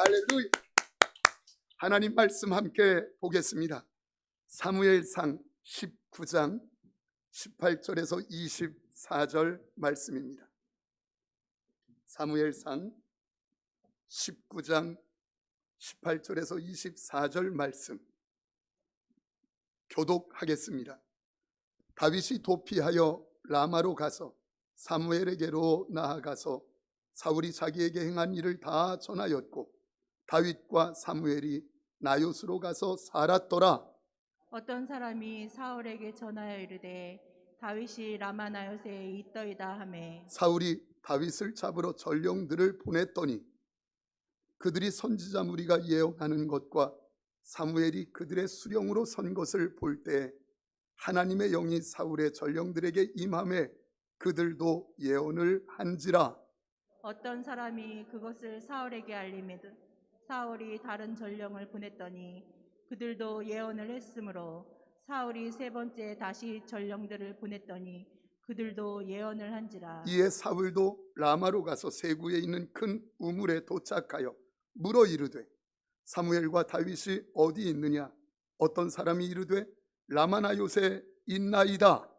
할렐루야. 하나님 말씀 함께 보겠습니다. 사무엘상 19장 18절에서 24절 말씀입니다. 사무엘상 19장 18절에서 24절 말씀 교독하겠습니다. 다윗이 도피하여 라마로 가서 사무엘에게로 나아가서 사울이 자기에게 행한 일을 다 전하였고 다윗과 사무엘이 나요스로 가서 살았더라. 어떤 사람이 사울에게 전하여 이르되 다윗이 라마 나요스에 있더이다 하매 사울이 다윗을 잡으러 전령들을 보냈더니 그들이 선지자 무리가 예언하는 것과 사무엘이 그들의 수령으로 선 것을 볼 때 하나님의 영이 사울의 전령들에게 임하매 그들도 예언을 한지라. 어떤 사람이 그것을 사울에게 알리매도 사울이 다른 전령을 보냈더니 그들도 예언을 했으므로 사울이 세 번째 다시 전령들을 보냈더니 그들도 예언을 한지라. 이에 사울도 라마로 가서 세구에 있는 큰 우물에 도착하여 물어 이르되 사무엘과 다윗이 어디 있느냐? 어떤 사람이 이르되 라마나요새 있나이다.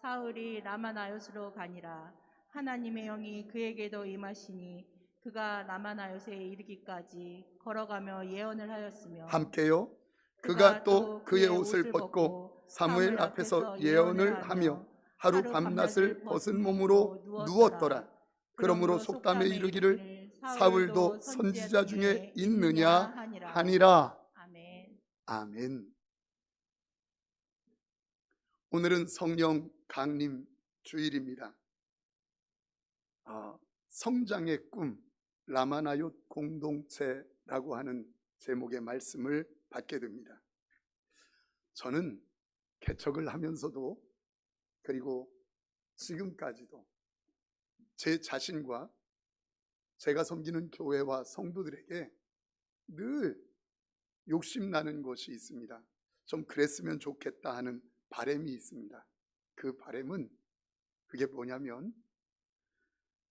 사울이 라마 나요스로 가니라. 하나님의 영이 그에게도 임하시니 그가 라마 나요스에 이르기까지 걸어가며 예언을 하였으며 함께요. 그가 또 그의 옷을 벗고 사무엘 앞에서 예언을 하며 하루 밤낮을 벗은 몸으로 누웠더라. 그러므로 속담에 이르기를 사울도 선지자 중에 있느냐 하니라. 아멘. 아멘. 오늘은 성령 강림 주일입니다. 성장의 꿈 라마나얏 공동체라고 하는 제목의 말씀을 받게 됩니다. 저는 개척을 하면서도 그리고 지금까지도 제 자신과 제가 섬기는 교회와 성도들에게 늘 욕심나는 것이 있습니다. 좀 그랬으면 좋겠다 하는 바람이 있습니다. 그 바람은 그게 뭐냐면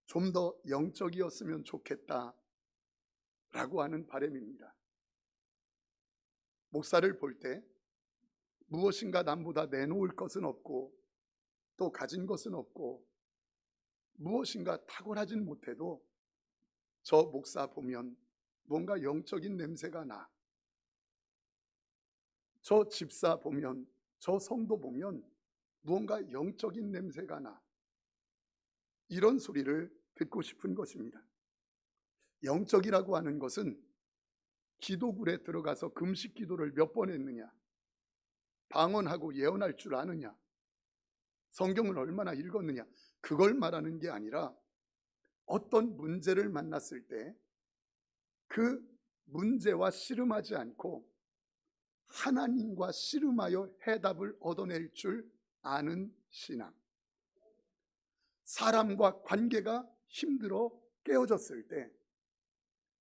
좀 더 영적이었으면 좋겠다 라고 하는 바람입니다. 목사를 볼 때 무엇인가 남보다 내놓을 것은 없고 또 가진 것은 없고 무엇인가 탁월하진 못해도 저 목사 보면 뭔가 영적인 냄새가 나. 저 집사 보면, 저 성도 보면 무언가 영적인 냄새가 나. 이런 소리를 듣고 싶은 것입니다. 영적이라고 하는 것은 기도굴에 들어가서 금식 기도를 몇 번 했느냐, 방언하고 예언할 줄 아느냐, 성경을 얼마나 읽었느냐, 그걸 말하는 게 아니라 어떤 문제를 만났을 때 그 문제와 씨름하지 않고 하나님과 씨름하여 해답을 얻어낼 줄 아는 신앙. 사람과 관계가 힘들어 깨어졌을 때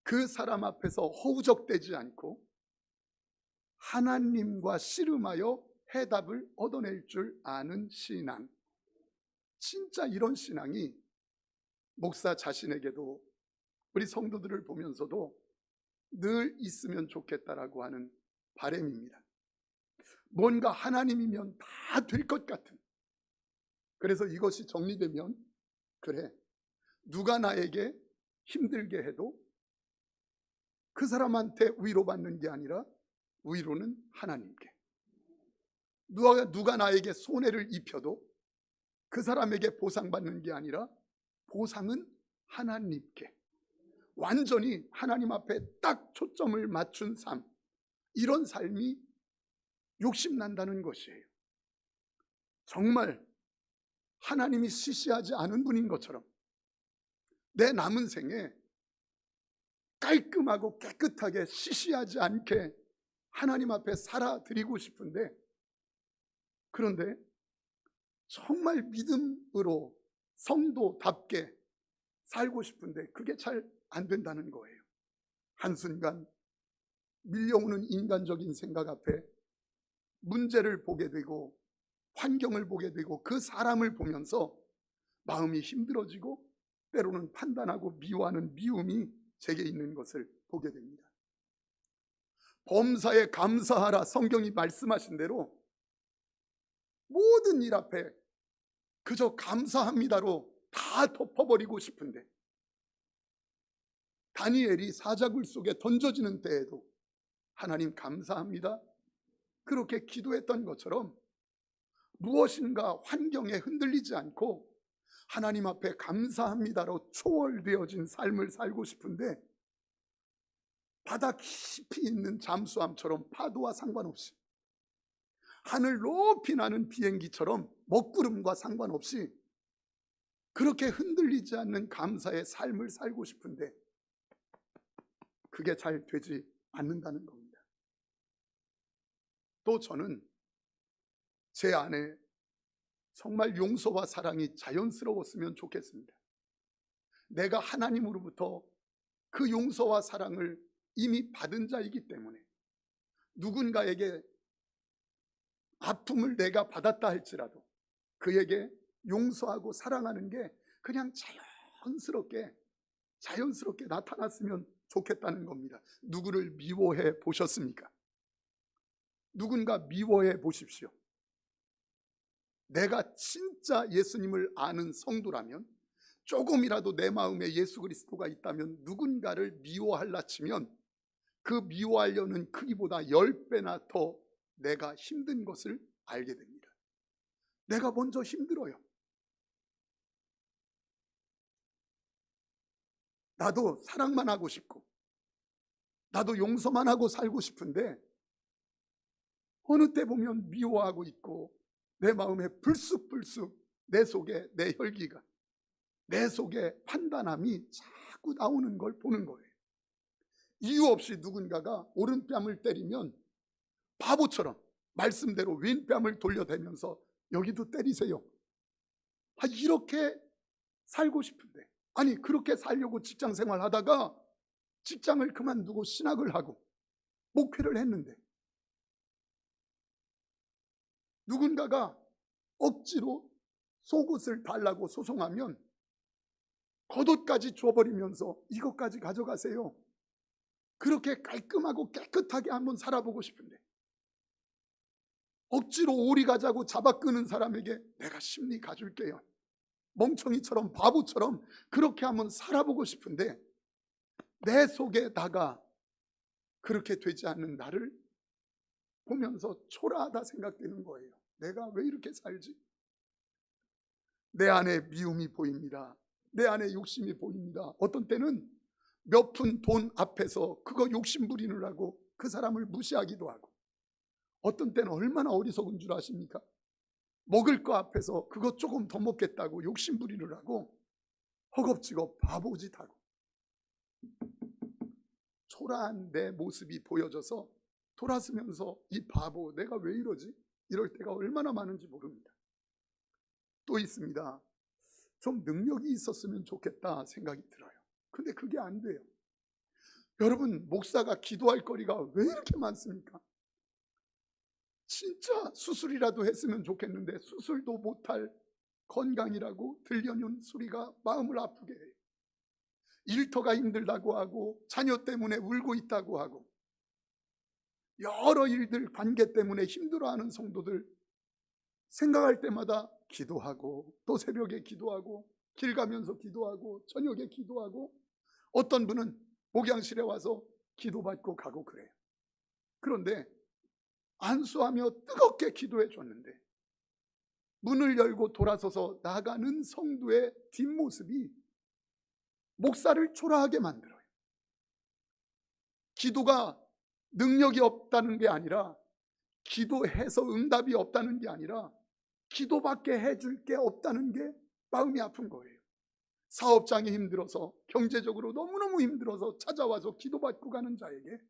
그 사람 앞에서 허우적대지 않고 하나님과 씨름하여 해답을 얻어낼 줄 아는 신앙. 진짜 이런 신앙이 목사 자신에게도 우리 성도들을 보면서도 늘 있으면 좋겠다라고 하는 바람입니다. 뭔가 하나님이면 다 될 것 같은. 그래서 이것이 정리되면 그래, 누가 나에게 힘들게 해도 그 사람한테 위로받는 게 아니라 위로는 하나님께, 누가 나에게 손해를 입혀도 그 사람에게 보상받는 게 아니라 보상은 하나님께, 완전히 하나님 앞에 딱 초점을 맞춘 삶, 이런 삶이 욕심난다는 것이에요. 정말 하나님이 시시하지 않은 분인 것처럼 내 남은 생에 깔끔하고 깨끗하게 시시하지 않게 하나님 앞에 살아드리고 싶은데, 그런데 정말 믿음으로 성도답게 살고 싶은데 그게 잘 안 된다는 거예요. 한순간 밀려오는 인간적인 생각 앞에 문제를 보게 되고 환경을 보게 되고 그 사람을 보면서 마음이 힘들어지고 때로는 판단하고 미워하는 미움이 제게 있는 것을 보게 됩니다. 범사에 감사하라, 성경이 말씀하신 대로 모든 일 앞에 그저 감사합니다로 다 덮어버리고 싶은데, 다니엘이 사자굴 속에 던져지는 때에도 하나님 감사합니다 그렇게 기도했던 것처럼, 무엇인가 환경에 흔들리지 않고 하나님 앞에 감사합니다로 초월되어진 삶을 살고 싶은데, 바다 깊이 있는 잠수함처럼 파도와 상관없이, 하늘 높이 나는 비행기처럼 먹구름과 상관없이 그렇게 흔들리지 않는 감사의 삶을 살고 싶은데 그게 잘 되지 않는다는 겁니다. 또 저는 제 안에 정말 용서와 사랑이 자연스러웠으면 좋겠습니다. 내가 하나님으로부터 그 용서와 사랑을 이미 받은 자이기 때문에 누군가에게 아픔을 내가 받았다 할지라도 그에게 용서하고 사랑하는 게 그냥 자연스럽게 나타났으면 좋겠다는 겁니다. 누구를 미워해 보셨습니까? 누군가 미워해 보십시오. 내가 진짜 예수님을 아는 성도라면, 조금이라도 내 마음에 예수 그리스도가 있다면 누군가를 미워하려 치면 그 미워하려는 크기보다 10배나 더 내가 힘든 것을 알게 됩니다. 내가 먼저 힘들어요. 나도 사랑만 하고 싶고 나도 용서만 하고 살고 싶은데 어느 때 보면 미워하고 있고 내 마음에 불쑥불쑥 내 속에 내 혈기가, 내 속에 판단함이 자꾸 나오는 걸 보는 거예요. 이유 없이 누군가가 오른뺨을 때리면 바보처럼 말씀대로 왼뺨을 돌려대면서 여기도 때리세요. 이렇게 살고 싶은데, 아니 그렇게 살려고 직장생활 하다가 직장을 그만두고 신학을 하고 목회를 했는데, 누군가가 억지로 속옷을 달라고 소송하면 겉옷까지 줘버리면서 이것까지 가져가세요. 그렇게 깔끔하고 깨끗하게 한번 살아보고 싶은데, 억지로 오리 가자고 잡아 끄는 사람에게 내가 심리 가줄게요. 멍청이처럼 바보처럼 그렇게 한번 살아보고 싶은데, 내 속에다가 그렇게 되지 않는 나를 보면서 초라하다 생각되는 거예요. 내가 왜 이렇게 살지? 내 안에 미움이 보입니다. 내 안에 욕심이 보입니다. 어떤 때는 몇 푼 돈 앞에서 그거 욕심 부리느라고 그 사람을 무시하기도 하고, 어떤 때는 얼마나 어리석은 줄 아십니까? 먹을 거 앞에서 그거 조금 더 먹겠다고 욕심 부리느라고 허겁지겁 바보짓하고, 초라한 내 모습이 보여져서 돌아서면서 이 바보 내가 왜 이러지? 이럴 때가 얼마나 많은지 모릅니다. 또 있습니다. 좀 능력이 있었으면 좋겠다 생각이 들어요. 근데 그게 안 돼요. 여러분, 목사가 기도할 거리가 왜 이렇게 많습니까? 진짜 수술이라도 했으면 좋겠는데 수술도 못할 건강이라고 들려오는 소리가 마음을 아프게 해요. 일터가 힘들다고 하고 자녀 때문에 울고 있다고 하고 여러 일들 관계 때문에 힘들어하는 성도들 생각할 때마다 기도하고, 또 새벽에 기도하고, 길 가면서 기도하고, 저녁에 기도하고, 어떤 분은 목양실에 와서 기도받고 가고 그래요. 그런데 안수하며 뜨겁게 기도해 줬는데 문을 열고 돌아서서 나가는 성도의 뒷모습이 목사를 초라하게 만들어요. 기도가 능력이 없다는 게 아니라, 기도해서 응답이 없다는 게 아니라 기도밖에 해줄 게 없다는 게 마음이 아픈 거예요. 사업장이 힘들어서, 경제적으로 너무너무 힘들어서 찾아와서 기도받고 가는 자에게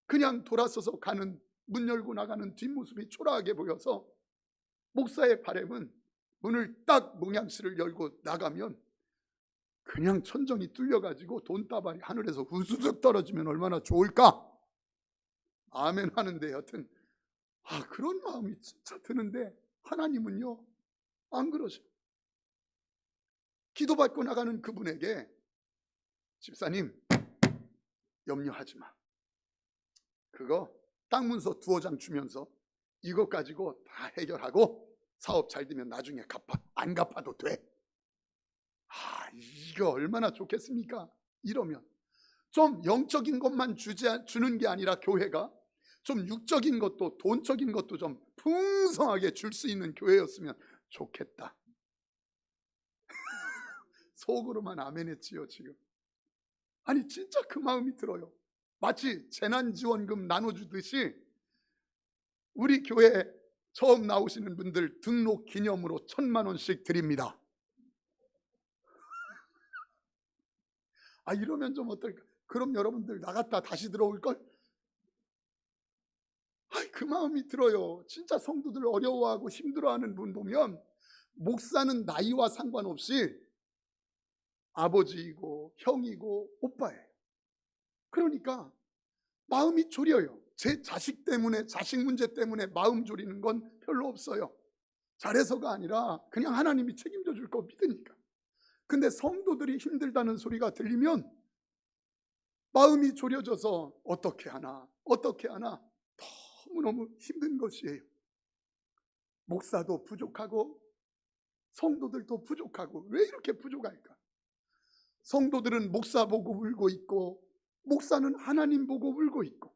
그냥 돌아서서 가는, 문 열고 나가는 뒷모습이 초라하게 보여서 목사의 바람은 문을 딱 목양실을 열고 나가면 그냥 천정이 뚫려가지고 돈다발이 하늘에서 우수수 떨어지면 얼마나 좋을까? 아멘 하는데, 여튼 그런 마음이 진짜 드는데 하나님은요 안 그러셔. 기도받고 나가는 그분에게 집사님, 염려하지 마. 그거 땅 문서 2장 주면서 이것 가지고 다 해결하고 사업 잘 되면 나중에 갚아. 안 갚아도 돼. 이거 얼마나 좋겠습니까? 이러면 좀 영적인 것만 주는 게 아니라 교회가 좀 육적인 것도 돈적인 것도 좀 풍성하게 줄 수 있는 교회였으면 좋겠다. 속으로만 아멘했지요 지금. 아니 진짜 그 마음이 들어요. 마치 재난지원금 나눠주듯이 우리 교회에 처음 나오시는 분들 등록 기념으로 1,000만 원씩 드립니다. 이러면 좀 어떨까? 그럼 여러분들 나갔다 다시 들어올걸? 그 마음이 들어요. 진짜 성도들 어려워하고 힘들어하는 분 보면 목사는 나이와 상관없이 아버지이고 형이고 오빠예요. 그러니까 마음이 졸여요. 제 자식 때문에, 자식 문제 때문에 마음 졸이는 건 별로 없어요. 잘해서가 아니라 그냥 하나님이 책임져 줄 거 믿으니까. 근데 성도들이 힘들다는 소리가 들리면 마음이 졸여져서 어떻게 하나 너무너무 힘든 것이에요. 목사도 부족하고 성도들도 부족하고. 왜 이렇게 부족할까? 성도들은 목사 보고 울고 있고 목사는 하나님 보고 울고 있고.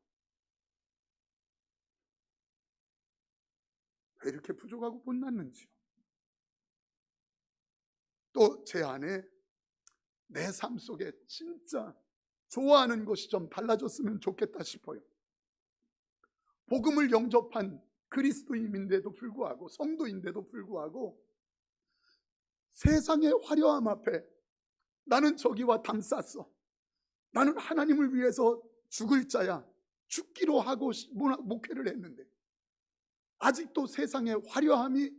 왜 이렇게 부족하고 못났는지요? 또 제 안에 내 삶 속에 진짜 좋아하는 것이 좀 달라졌으면 좋겠다 싶어요. 복음을 영접한 그리스도인인데도 불구하고, 성도인데도 불구하고 세상의 화려함 앞에 나는 저기와 담쌌어. 나는 하나님을 위해서 죽을 자야. 죽기로 하고 목회를 했는데 아직도 세상의 화려함이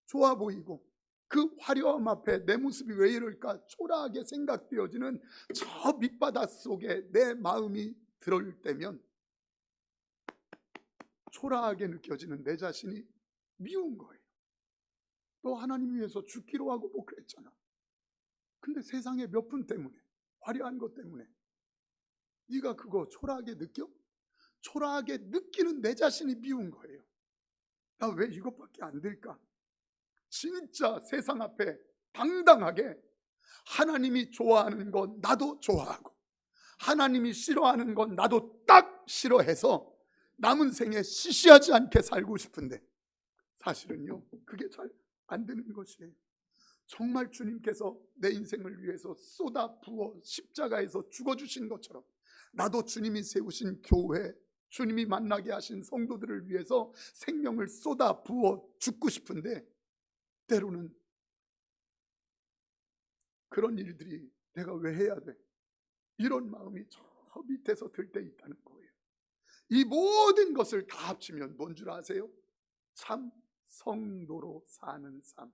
좋아 보이고 그 화려함 앞에 내 모습이 왜 이럴까 초라하게 생각되어지는 저 밑바닥 속에 내 마음이 들어올 때면 초라하게 느껴지는 내 자신이 미운 거예요. 너 하나님 위해서 죽기로 하고 목회했잖아. 근데 세상의 몇 분 때문에, 화려한 것 때문에 네가 그거 초라하게 느껴? 초라하게 느끼는 내 자신이 미운 거예요. 나 왜 이것밖에 안 될까? 진짜 세상 앞에 당당하게 하나님이 좋아하는 건 나도 좋아하고 하나님이 싫어하는 건 나도 딱 싫어해서 남은 생에 시시하지 않게 살고 싶은데 사실은요 그게 잘 안 되는 것이에요. 정말 주님께서 내 인생을 위해서 쏟아 부어 십자가에서 죽어주신 것처럼 나도 주님이 세우신 교회, 주님이 만나게 하신 성도들을 위해서 생명을 쏟아 부어 죽고 싶은데 때로는 그런 일들이 내가 왜 해야 돼? 이런 마음이 저 밑에서 들 때 있다는 거예요. 이 모든 것을 다 합치면 뭔 줄 아세요? 참 성도로 사는 삶,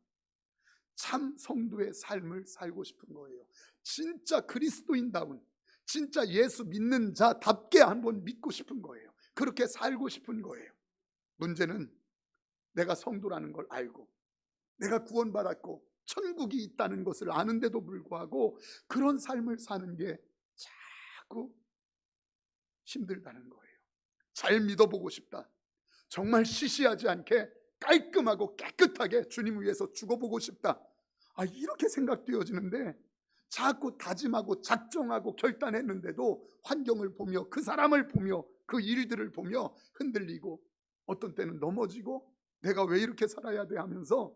참 성도의 삶을 살고 싶은 거예요. 진짜 그리스도인다운, 진짜 예수 믿는 자답게 한번 믿고 싶은 거예요. 그렇게 살고 싶은 거예요. 문제는 내가 성도라는 걸 알고 내가 구원받았고 천국이 있다는 것을 아는데도 불구하고 그런 삶을 사는 게 자꾸 힘들다는 거예요. 잘 믿어보고 싶다. 정말 시시하지 않게 깔끔하고 깨끗하게 주님 위해서 죽어보고 싶다. 이렇게 생각되어지는데 자꾸 다짐하고 작정하고 결단했는데도 환경을 보며 그 사람을 보며 그 일들을 보며 흔들리고 어떤 때는 넘어지고 내가 왜 이렇게 살아야 돼 하면서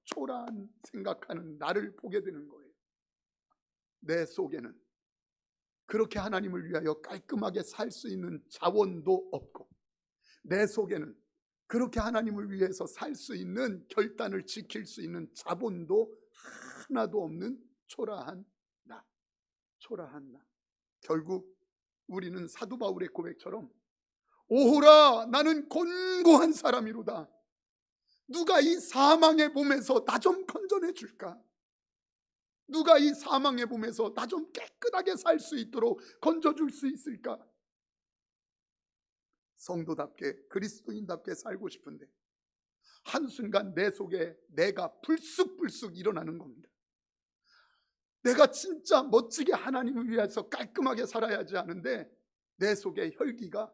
초라한 생각하는 나를 보게 되는 거예요. 내 속에는 그렇게 하나님을 위하여 깔끔하게 살 수 있는 자원도 없고 내 속에는 그렇게 하나님을 위해서 살 수 있는 결단을 지킬 수 있는 자본도 하나도 없는 초라한 나. 결국 우리는 사도 바울의 고백처럼 오호라 나는 곤고한 사람이로다. 누가 이 사망의 몸에서 나 좀 건져내 줄까? 누가 이 사망의 몸에서 나 좀 깨끗하게 살 수 있도록 건져줄 수 있을까? 성도답게 그리스도인답게 살고 싶은데 한순간 내 속에 내가 불쑥불쑥 일어나는 겁니다. 내가 진짜 멋지게 하나님을 위해서 깔끔하게 살아야지 하는데 내 속에 혈기가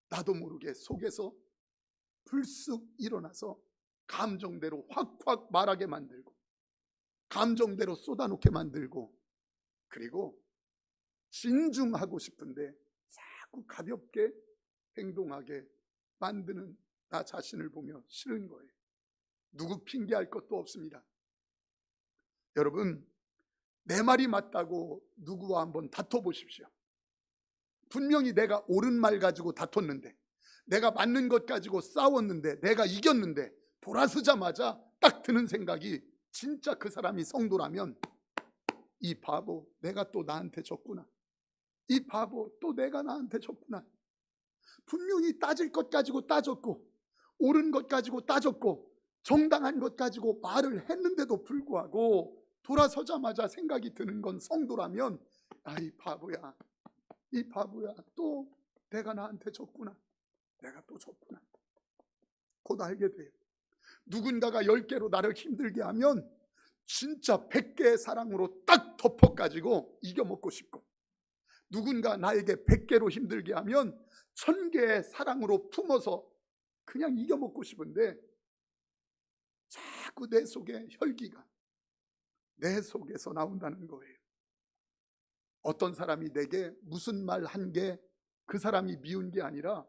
나도 모르게 속에서 불쑥 일어나서 감정대로 확확 말하게 만들고 감정대로 쏟아놓게 만들고 그리고 진중하고 싶은데 자꾸 가볍게 행동하게 만드는 나 자신을 보며 싫은 거예요. 누구 핑계할 것도 없습니다. 여러분, 내 말이 맞다고 누구와 한번 다퉈보십시오. 분명히 내가 옳은 말 가지고 다퉜는데, 내가 맞는 것 가지고 싸웠는데, 내가 이겼는데 돌아서자마자 딱 드는 생각이 진짜 그 사람이 성도라면 이 바보, 내가 또 나한테 졌구나. 이 바보, 또 내가 나한테 졌구나. 분명히 따질 것 가지고 따졌고 옳은 것 가지고 따졌고 정당한 것 가지고 말을 했는데도 불구하고 돌아서자마자 생각이 드는 건 성도라면 이 바보야, 이 바보야, 또 내가 나한테 졌구나. 내가 또 졌구나. 곧 알게 돼요. 누군가가 10개로 나를 힘들게 하면 진짜 100개의 사랑으로 딱 덮어가지고 이겨먹고 싶고, 누군가 나에게 100개로 힘들게 하면 1000개의 사랑으로 품어서 그냥 이겨먹고 싶은데 자꾸 내 속에 혈기가 내 속에서 나온다는 거예요. 어떤 사람이 내게 무슨 말 한 게 그 사람이 미운 게 아니라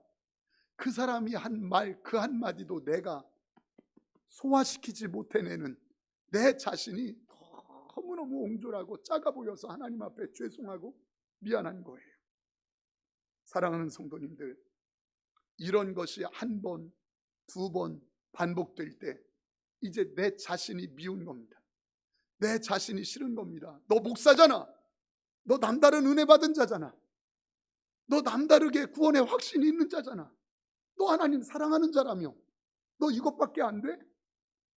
그 사람이 한 말 그 한마디도 내가 소화시키지 못해내는 내 자신이 너무너무 옹졸하고 작아 보여서 하나님 앞에 죄송하고 미안한 거예요. 사랑하는 성도님들, 이런 것이 한 번, 두 번 반복될 때 이제 내 자신이 미운 겁니다. 내 자신이 싫은 겁니다. 너 목사잖아. 너 남다른 은혜 받은 자잖아. 너 남다르게 구원의 확신이 있는 자잖아. 너 하나님 사랑하는 자라며 너 이것밖에 안 돼?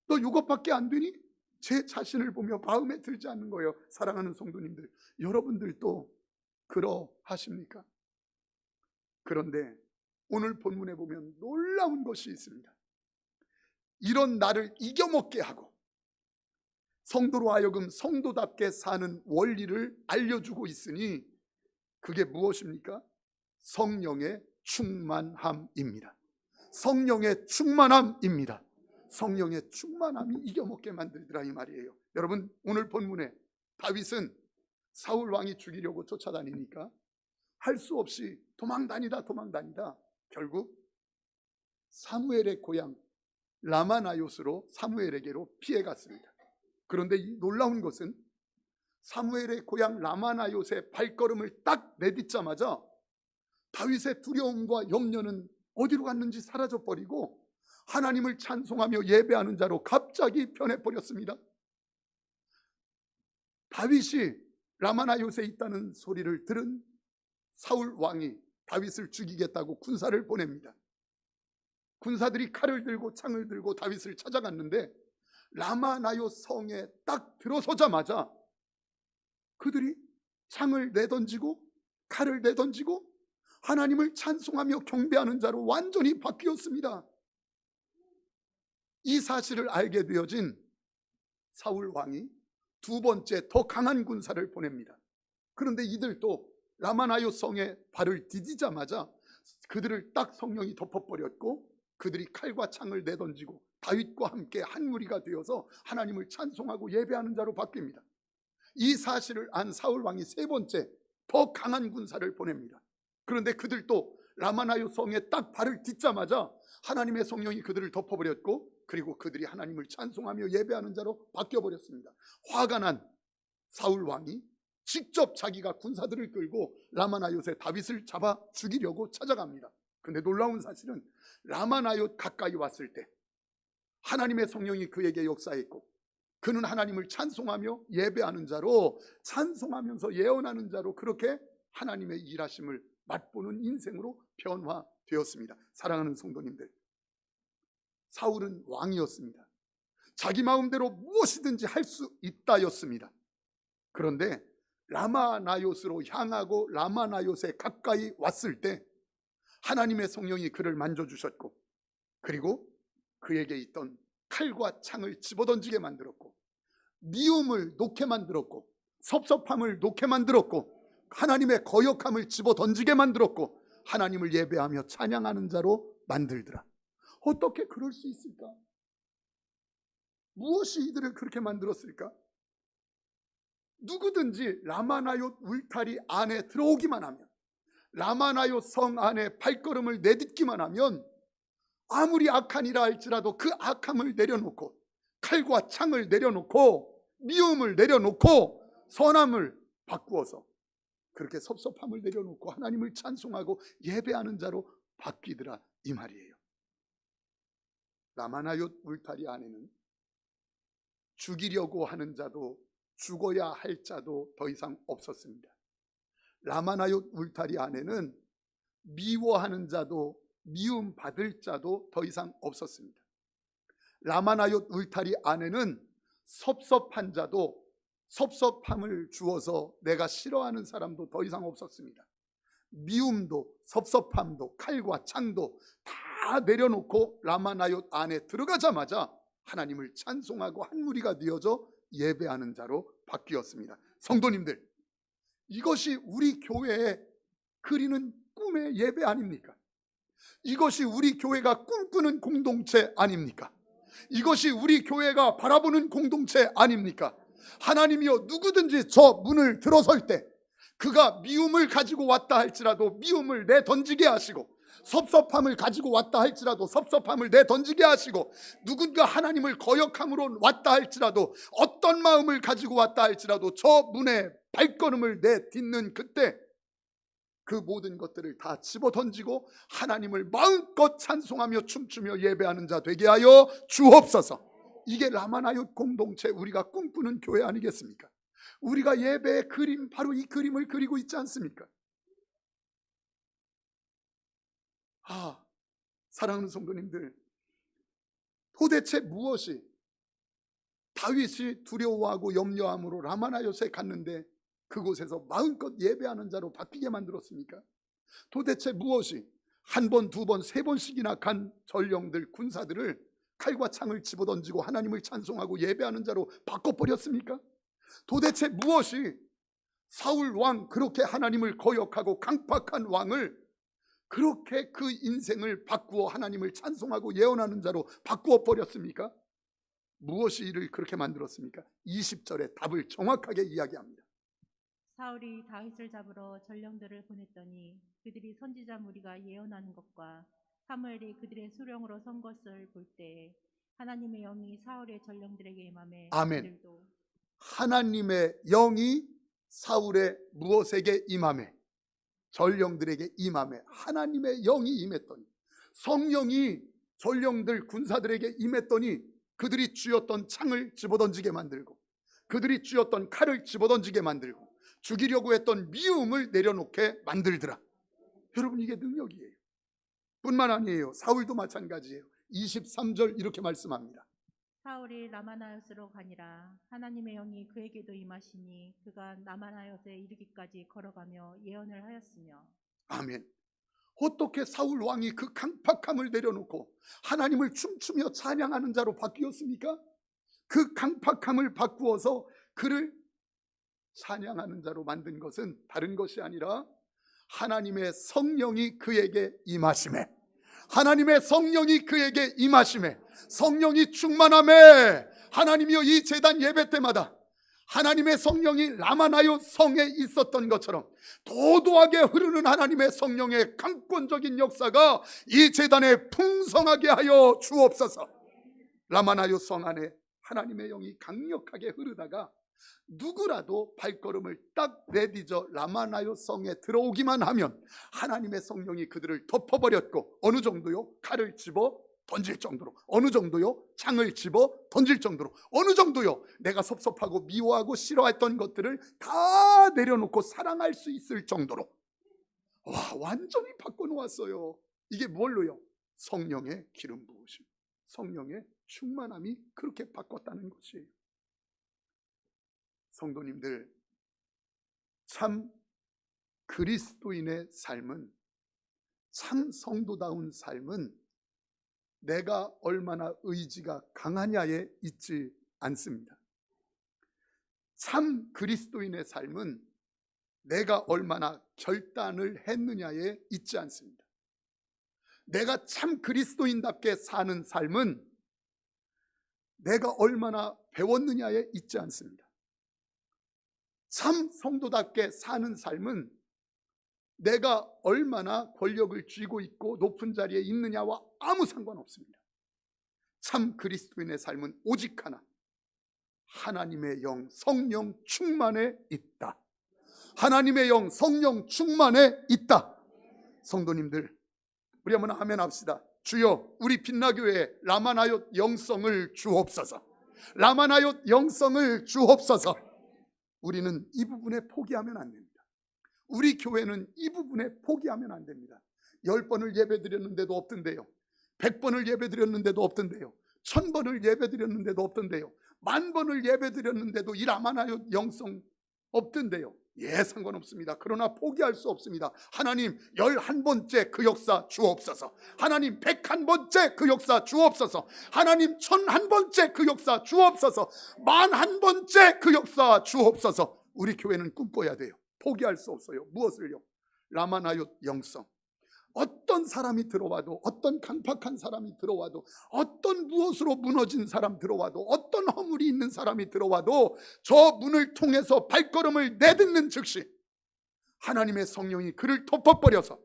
너 이것밖에 안 되니? 제 자신을 보며 마음에 들지 않는 거예요. 사랑하는 성도님들, 여러분들도 그러하십니까? 그런데 오늘 본문에 보면 놀라운 것이 있습니다. 이런 나를 이겨먹게 하고 성도로 하여금 성도답게 사는 원리를 알려주고 있으니 그게 무엇입니까? 성령의 충만함입니다. 성령의 충만함입니다. 성령의 충만함이 이겨먹게 만들더라 이 말이에요. 여러분, 오늘 본문에 다윗은 사울 왕이 죽이려고 쫓아다니니까 할 수 없이 도망다니다 결국 사무엘의 고향 라마나요스로 사무엘에게로 피해갔습니다. 그런데 이 놀라운 것은 사무엘의 고향 라마나요스의 발걸음을 딱 내딛자마자 다윗의 두려움과 염려는 어디로 갔는지 사라져버리고 하나님을 찬송하며 예배하는 자로 갑자기 변해버렸습니다. 다윗이 라마나요스에 있다는 소리를 들은 사울 왕이 다윗을 죽이겠다고 군사를 보냅니다. 군사들이 칼을 들고 창을 들고 다윗을 찾아갔는데 라마나요 성에 딱 들어서자마자 그들이 창을 내던지고 칼을 내던지고 하나님을 찬송하며 경배하는 자로 완전히 바뀌었습니다. 이 사실을 알게 되어진 사울 왕이 두 번째 더 강한 군사를 보냅니다. 그런데 이들도 라마나요 성에 발을 디디자마자 그들을 딱 성령이 덮어버렸고 그들이 칼과 창을 내던지고 다윗과 함께 한 무리가 되어서 하나님을 찬송하고 예배하는 자로 바뀝니다. 이 사실을 안 사울 왕이 세 번째 더 강한 군사를 보냅니다. 그런데 그들도 라마나요 성에 딱 발을 딛자마자 하나님의 성령이 그들을 덮어버렸고 그리고 그들이 하나님을 찬송하며 예배하는 자로 바뀌어버렸습니다. 화가 난 사울 왕이 직접 자기가 군사들을 끌고 라마나요스의 다윗을 잡아 죽이려고 찾아갑니다. 그런데 놀라운 사실은 라마나요 가까이 왔을 때 하나님의 성령이 그에게 역사했고 그는 하나님을 찬송하며 예배하는 자로 찬송하면서 예언하는 자로 그렇게 하나님의 일하심을 맛보는 인생으로 변화되었습니다. 사랑하는 성도님들, 사울은 왕이었습니다. 자기 마음대로 무엇이든지 할 수 있다였습니다. 그런데 라마나요스로 향하고 라마나요스에 가까이 왔을 때 하나님의 성령이 그를 만져주셨고 그리고 그에게 있던 칼과 창을 집어던지게 만들었고 미움을 놓게 만들었고 섭섭함을 놓게 만들었고 하나님의 거역함을 집어던지게 만들었고 하나님을 예배하며 찬양하는 자로 만들더라. 어떻게 그럴 수 있을까? 무엇이 이들을 그렇게 만들었을까? 누구든지 라마나옳 울타리 안에 들어오기만 하면, 라마나옳 성 안에 발걸음을 내딛기만 하면 아무리 악한이라 할지라도 그 악함을 내려놓고 칼과 창을 내려놓고 미움을 내려놓고 선함을 바꾸어서 그렇게 섭섭함을 내려놓고 하나님을 찬송하고 예배하는 자로 바뀌더라, 이 말이에요. 라마나옳 울타리 안에는 죽이려고 하는 자도 죽어야 할 자도 더 이상 없었습니다. 라마나옳 울타리 안에는 미워하는 자도 미움 받을 자도 더 이상 없었습니다. 라마나옳 울타리 안에는 섭섭한 자도 섭섭함을 주어서 내가 싫어하는 사람도 더 이상 없었습니다. 미움도 섭섭함도 칼과 창도 다 내려놓고 라마나옳 안에 들어가자마자 하나님을 찬송하고 한 무리가 되어져 예배하는 자로 바뀌었습니다. 성도님들, 이것이 우리 교회에 그리는 꿈의 예배 아닙니까? 이것이 우리 교회가 꿈꾸는 공동체 아닙니까? 이것이 우리 교회가 바라보는 공동체 아닙니까? 하나님이여, 누구든지 저 문을 들어설 때 그가 미움을 가지고 왔다 할지라도 미움을 내던지게 하시고 섭섭함을 가지고 왔다 할지라도 섭섭함을 내던지게 하시고 누군가 하나님을 거역함으로 왔다 할지라도 어떤 마음을 가지고 왔다 할지라도 저 문에 발걸음을 내딛는 그때 그 모든 것들을 다 집어던지고 하나님을 마음껏 찬송하며 춤추며 예배하는 자 되게 하여 주옵소서. 이게 라마나옳 공동체, 우리가 꿈꾸는 교회 아니겠습니까? 우리가 예배의 그림, 바로 이 그림을 그리고 있지 않습니까? 사랑하는 성도님들, 도대체 무엇이 다윗이 두려워하고 염려함으로 라마나옳에 갔는데 그곳에서 마음껏 예배하는 자로 바뀌게 만들었습니까? 도대체 무엇이 한 번, 두 번, 세 번씩이나 간 전령들, 군사들을 칼과 창을 집어던지고 하나님을 찬송하고 예배하는 자로 바꿔버렸습니까? 도대체 무엇이 사울 왕, 그렇게 하나님을 거역하고 강팍한 왕을 그렇게 그 인생을 바꾸어 하나님을 찬송하고 예언하는 자로 바꾸어 버렸습니까? 무엇이 이를 그렇게 만들었습니까? 20절에 답을 정확하게 이야기합니다. 사울이 다윗을 잡으러 전령들을 보냈더니 그들이 선지자 무리가 예언하는 것과 사무엘이 그들의 수령으로 선 것을 볼 때 하나님의 영이 사울의 전령들에게 임하매 아멘. 그들도 하나님의 영이 사울의 무엇에게 임하매? 전령들에게 임하매 하나님의 영이 임했더니, 성령이 전령들 군사들에게 임했더니 그들이 쥐었던 창을 집어던지게 만들고 그들이 쥐었던 칼을 집어던지게 만들고 죽이려고 했던 미움을 내려놓게 만들더라. 여러분, 이게 능력이에요. 뿐만 아니에요. 사울도 마찬가지예요. 23절 이렇게 말씀합니다. 사울이 라마나옅으로 가니라. 하나님의 영이 그에게도 임하시니 그가 라마나옅에 이르기까지 걸어가며 예언을 하였으며. 아멘. 어떻게 사울 왕이 그 강팍함을 내려놓고 하나님을 춤추며 찬양하는 자로 바뀌었습니까? 그 강팍함을 바꾸어서 그를 찬양하는 자로 만든 것은 다른 것이 아니라 하나님의 성령이 그에게 임하심에, 하나님의 성령이 그에게 임하심에, 성령이 충만함에, 하나님이여, 이 제단 예배 때마다 하나님의 성령이 라마나옳 성에 있었던 것처럼 도도하게 흐르는 하나님의 성령의 강권적인 역사가 이 제단에 풍성하게 하여 주옵소서. 라마나옳 성 안에 하나님의 영이 강력하게 흐르다가 누구라도 발걸음을 딱 내딛어 라마나옳 성에 들어오기만 하면 하나님의 성령이 그들을 덮어버렸고, 어느 정도요? 칼을 집어 던질 정도로, 어느 정도요? 창을 집어 던질 정도로, 어느 정도요? 내가 섭섭하고 미워하고 싫어했던 것들을 다 내려놓고 사랑할 수 있을 정도로. 완전히 바꿔놓았어요. 이게 뭘로요? 성령의 기름 부으심, 성령의 충만함이 그렇게 바꿨다는 것이에요. 성도님들, 참 그리스도인의 삶은, 참 성도다운 삶은 내가 얼마나 의지가 강하냐에 있지 않습니다. 참 그리스도인의 삶은 내가 얼마나 결단을 했느냐에 있지 않습니다. 내가 참 그리스도인답게 사는 삶은 내가 얼마나 배웠느냐에 있지 않습니다. 참 성도답게 사는 삶은 내가 얼마나 권력을 쥐고 있고 높은 자리에 있느냐와 아무 상관없습니다. 참 그리스도인의 삶은 오직 하나, 하나님의 영, 성령 충만에 있다. 하나님의 영, 성령 충만에 있다. 성도님들, 우리 한번 아멘 합시다. 주여, 우리 빛나교회 라마나얏 영성을 주옵소서. 라마나얏 영성을 주옵소서. 우리는 이 부분에 포기하면 안 됩니다. 우리 교회는 이 부분에 포기하면 안 됩니다. 10번을 예배드렸는데도 없던데요, 100번을 예배드렸는데도 없던데요, 1000번을 예배드렸는데도 없던데요, 10,000번을 예배드렸는데도 이 라마나얏 영성 없던데요. 예, 상관없습니다. 그러나 포기할 수 없습니다. 하나님 11번째 그 역사 주옵소서. 하나님 101번째 그 역사 주옵소서. 하나님 1001번째 그 역사 주옵소서. 1001번째 그 역사 주옵소서. 우리 교회는 꿈꿔야 돼요. 포기할 수 없어요. 무엇을요? 라마나얏 영성. 어떤 사람이 들어와도, 어떤 강팍한 사람이 들어와도, 어떤 무엇으로 무너진 사람 들어와도, 어떤 허물이 있는 사람이 들어와도 저 문을 통해서 발걸음을 내딛는 즉시 하나님의 성령이 그를 덮어버려서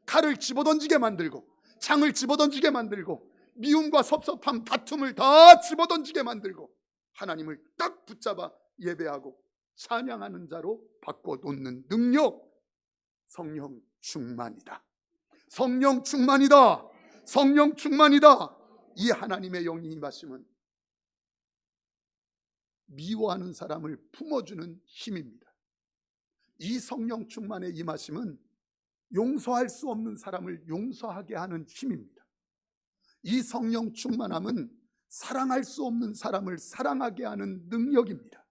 칼을 집어던지게 만들고, 창을 집어던지게 만들고, 미움과 섭섭함, 다툼을 다 집어던지게 만들고 하나님을 딱 붙잡아 예배하고 찬양하는 자로 바꿔놓는 능력, 성령 충만이다. 성령 충만이다. 성령 충만이다. 이 하나님의 영이 임하심은 미워하는 사람을 품어주는 힘입니다. 이 성령 충만의 임하심은 용서할 수 없는 사람을 용서하게 하는 힘입니다. 이 성령 충만함은 사랑할 수 없는 사람을 사랑하게 하는 능력입니다.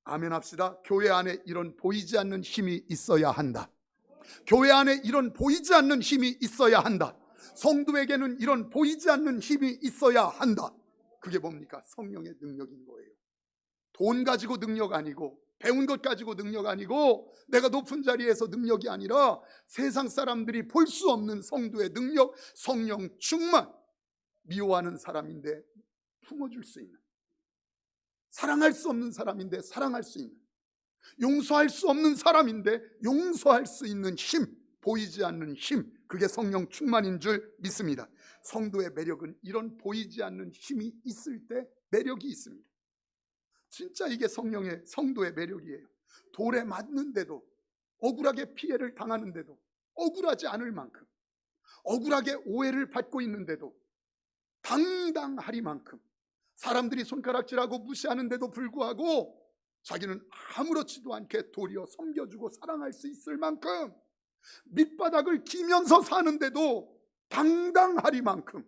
아멘 합시다. 교회 안에 이런 보이지 않는 힘이 있어야 한다. 교회 안에 이런 보이지 않는 힘이 있어야 한다. 성도에게는 이런 보이지 않는 힘이 있어야 한다. 그게 뭡니까? 성령의 능력인 거예요. 돈 가지고 능력 아니고, 배운 것 가지고 능력 아니고, 내가 높은 자리에서 능력이 아니라 세상 사람들이 볼 수 없는 성도의 능력, 성령 충만. 미워하는 사람인데 품어줄 수 있는, 사랑할 수 없는 사람인데 사랑할 수 있는, 용서할 수 없는 사람인데 용서할 수 있는 힘, 보이지 않는 힘, 그게 성령 충만인 줄 믿습니다. 성도의 매력은 이런 보이지 않는 힘이 있을 때 매력이 있습니다. 진짜 이게 성도의 매력이에요. 돌에 맞는데도, 억울하게 피해를 당하는데도 억울하지 않을 만큼, 억울하게 오해를 받고 있는데도 당당하리만큼, 사람들이 손가락질하고 무시하는데도 불구하고 자기는 아무렇지도 않게 도리어 섬겨주고 사랑할 수 있을 만큼, 밑바닥을 기면서 사는데도 당당하리만큼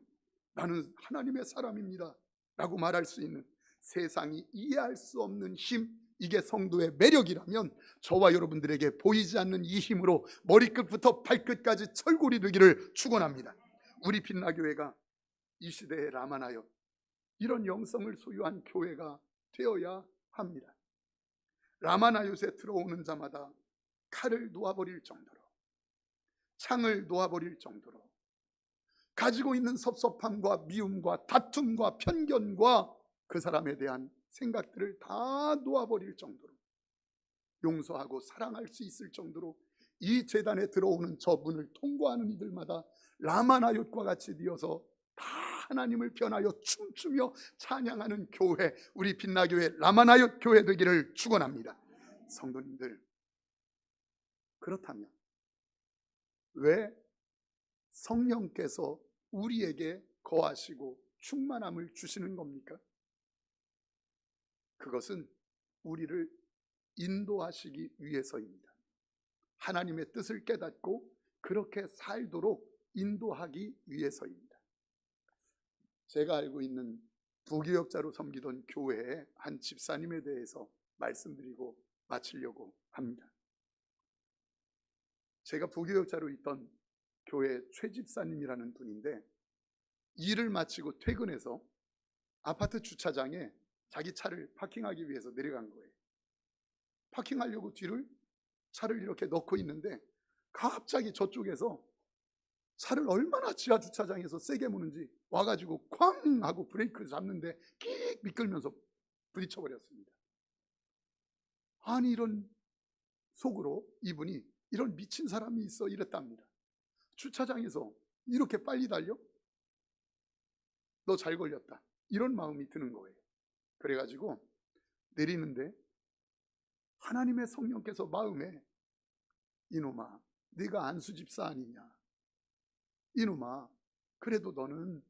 나는 하나님의 사람입니다 라고 말할 수 있는, 세상이 이해할 수 없는 힘, 이게 성도의 매력이라면 저와 여러분들에게 보이지 않는 이 힘으로 머리끝부터 발끝까지 철골이 되기를 축원합니다. 우리 빛나교회가 이 시대의 라마나얏, 이런 영성을 소유한 교회가 되어야 합니다. 라마나얏에 들어오는 자마다 칼을 놓아버릴 정도로, 창을 놓아버릴 정도로, 가지고 있는 섭섭함과 미움과 다툼과 편견과 그 사람에 대한 생각들을 다 놓아버릴 정도로, 용서하고 사랑할 수 있을 정도로 이 제단에 들어오는 저 문을 통과하는 이들마다 라마나얏과 같이 되어서 다 하나님을 변하여 춤추며 찬양하는 교회, 우리 빛나교회 라마나얏 교회 되기를 축원합니다. 성도님들, 그렇다면 왜 성령께서 우리에게 거하시고 충만함을 주시는 겁니까? 그것은 우리를 인도하시기 위해서입니다. 하나님의 뜻을 깨닫고 그렇게 살도록 인도하기 위해서입니다. 제가 알고 있는 부교역자로 섬기던 교회의 한 집사님에 대해서 말씀드리고 마치려고 합니다. 제가 부교역자로 있던 교회 최 집사님이라는 분인데, 일을 마치고 퇴근해서 아파트 주차장에 자기 차를 파킹하기 위해서 내려간 거예요. 파킹하려고 뒤를 차를 이렇게 넣고 있는데 갑자기 저쪽에서 차를 얼마나 지하 주차장에서 세게 무는지 와가지고 쾅 하고 브레이크를 잡는데 끽 미끌면서 부딪혀 버렸습니다. 아니 이런 속으로 이분이 이런 미친 사람이 있어 이랬답니다. 주차장에서 이렇게 빨리 달려? 너 잘 걸렸다. 이런 마음이 드는 거예요. 그래가지고 내리는데 하나님의 성령께서 마음에 이놈아 네가 안수 집사 아니냐, 이놈아 그래도 너는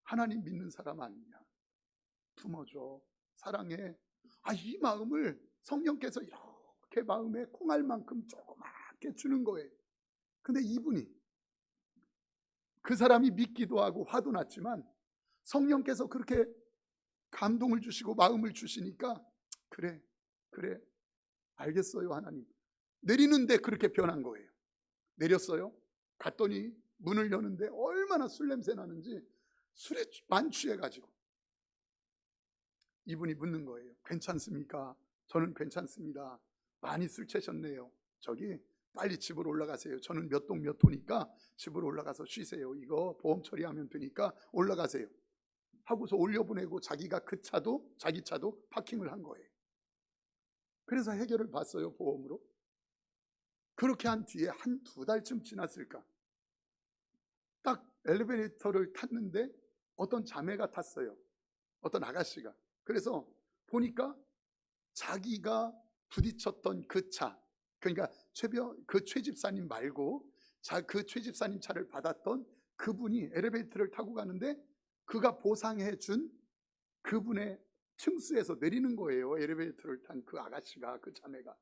하나님 믿는 사람 아니냐, 품어줘, 사랑해. 이 마음을 성령께서 이렇게 마음에 콩알 만큼 조그맣게 주는 거예요. 근데 이분이 그 사람이 믿기도 하고 화도 났지만 성령께서 그렇게 감동을 주시고 마음을 주시니까 그래 알겠어요 하나님. 내리는데 그렇게 변한 거예요. 내렸어요. 갔더니 문을 여는데 얼마나 술 냄새 나는지 술에 만취해가지고 이분이 묻는 거예요. 괜찮습니까? 저는 괜찮습니다. 많이 술 취하셨네요. 저기 빨리 집으로 올라가세요. 저는 몇 동 몇 호니까 집으로 올라가서 쉬세요. 이거 보험 처리하면 되니까 올라가세요 하고서 올려보내고 자기가 자기 차도 파킹을 한 거예요. 그래서 해결을 봤어요, 보험으로. 그렇게 한 뒤에 한 두 달쯤 지났을까, 딱 엘리베이터를 탔는데 어떤 자매가 탔어요. 어떤 아가씨가. 그래서 보니까 자기가 부딪혔던 그 차, 그러니까 그 최집사님 말고 그 최집사님 차를 받았던 그분이 엘리베이터를 타고 가는데 그가 보상해 준 그분의 층수에서 내리는 거예요. 엘리베이터를 탄 그 아가씨가, 그 자매가.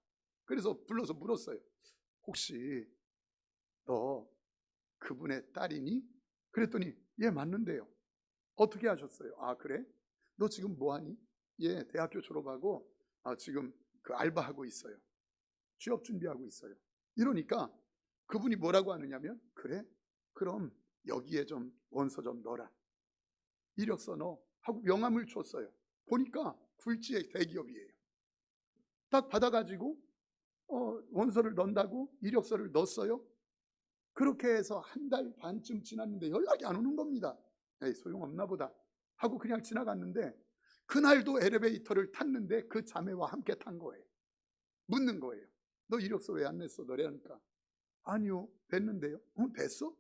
그래서 불러서 물었어요. 혹시 너 그분의 딸이니? 그랬더니 예 맞는데요. 어떻게 하셨어요? 아 그래? 너 지금 뭐하니? 예 대학교 졸업하고 지금 그 알바하고 있어요. 취업 준비하고 있어요. 이러니까 그분이 뭐라고 하느냐면 그래? 그럼 여기에 좀 원서 좀 넣어라. 이력서 넣어 하고 명함을 줬어요. 보니까 굴지의 대기업이에요. 딱 받아가지고 원서를 넣는다고 이력서를 넣었어요. 그렇게 해서 한 달 반쯤 지났는데 연락이 안 오는 겁니다. 에이 소용없나 보다 하고 그냥 지나갔는데 그날도 엘리베이터를 탔는데 그 자매와 함께 탄 거예요. 묻는 거예요. 너 이력서 왜 안 냈어? 너래니까 아니요 냈는데요. 됐어?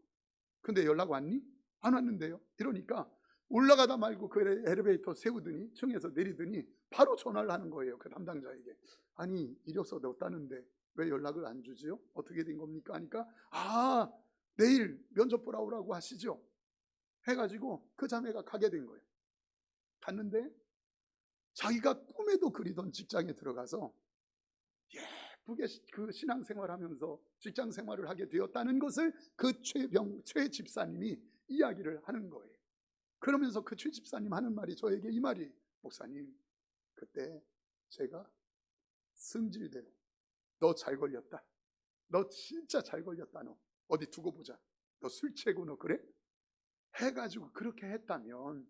근데 연락 왔니? 안 왔는데요. 이러니까 올라가다 말고 그 엘리베이터 세우더니 층에서 내리더니 바로 전화를 하는 거예요. 그 담당자에게. 아니 이력서 넣었다는데 왜 연락을 안 주지요? 어떻게 된 겁니까? 하니까 내일 면접 보러 오라고 하시죠 해가지고 그 자매가 가게 된 거예요. 갔는데 자기가 꿈에도 그리던 직장에 들어가서 예쁘게 그 신앙생활하면서 직장생활을 하게 되었다는 것을 그 최 집사님이 이야기를 하는 거예요. 그러면서 그 최 집사님 하는 말이 저에게 이 말이, 목사님 그때 제가 승질대로 너 잘 걸렸다, 너 진짜 잘 걸렸다, 너 어디 두고 보자, 너 술 취고 너 그래? 해가지고 그렇게 했다면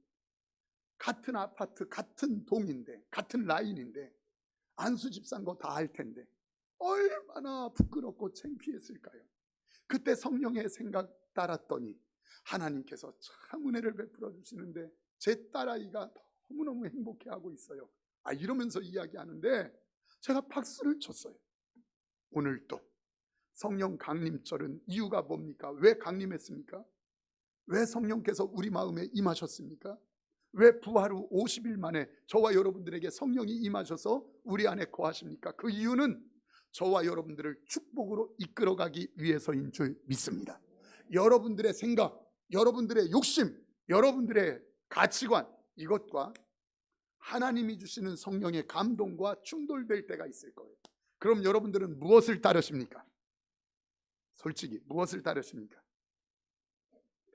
같은 아파트 같은 동인데 같은 라인인데 안수 집사인 거 다 알 텐데 얼마나 부끄럽고 창피했을까요? 그때 성령의 생각 따랐더니 하나님께서 참 은혜를 베풀어 주시는데 제 딸아이가 너무너무 행복해하고 있어요. 이러면서 이야기하는데 제가 박수를 쳤어요. 오늘도 성령 강림절은 이유가 뭡니까? 왜 강림했습니까? 왜 성령께서 우리 마음에 임하셨습니까? 왜 부활 후 50일 만에 저와 여러분들에게 성령이 임하셔서 우리 안에 거하십니까? 그 이유는 저와 여러분들을 축복으로 이끌어가기 위해서인 줄 믿습니다. 여러분들의 생각, 여러분들의 욕심, 여러분들의 가치관, 이것과 하나님이 주시는 성령의 감동과 충돌될 때가 있을 거예요. 그럼 여러분들은 무엇을 따르십니까? 솔직히 무엇을 따르십니까?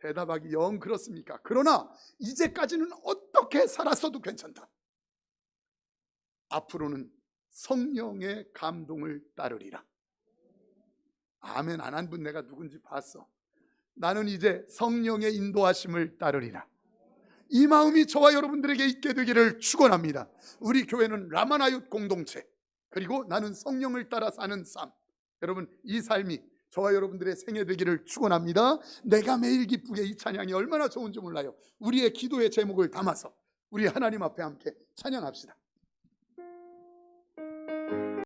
대답하기 영 그렇습니까? 그러나 이제까지는 어떻게 살았어도 괜찮다. 앞으로는 성령의 감동을 따르리라. 아멘 안 한 분 내가 누군지 봤어. 나는 이제 성령의 인도하심을 따르리라. 이 마음이 저와 여러분들에게 있게 되기를 축원합니다. 우리 교회는 라마나윳 공동체, 그리고 나는 성령을 따라 사는 삶. 여러분, 이 삶이 저와 여러분들의 생애 되기를 축원합니다. 내가 매일 기쁘게, 이 찬양이 얼마나 좋은지 몰라요. 우리의 기도의 제목을 담아서 우리 하나님 앞에 함께 찬양합시다.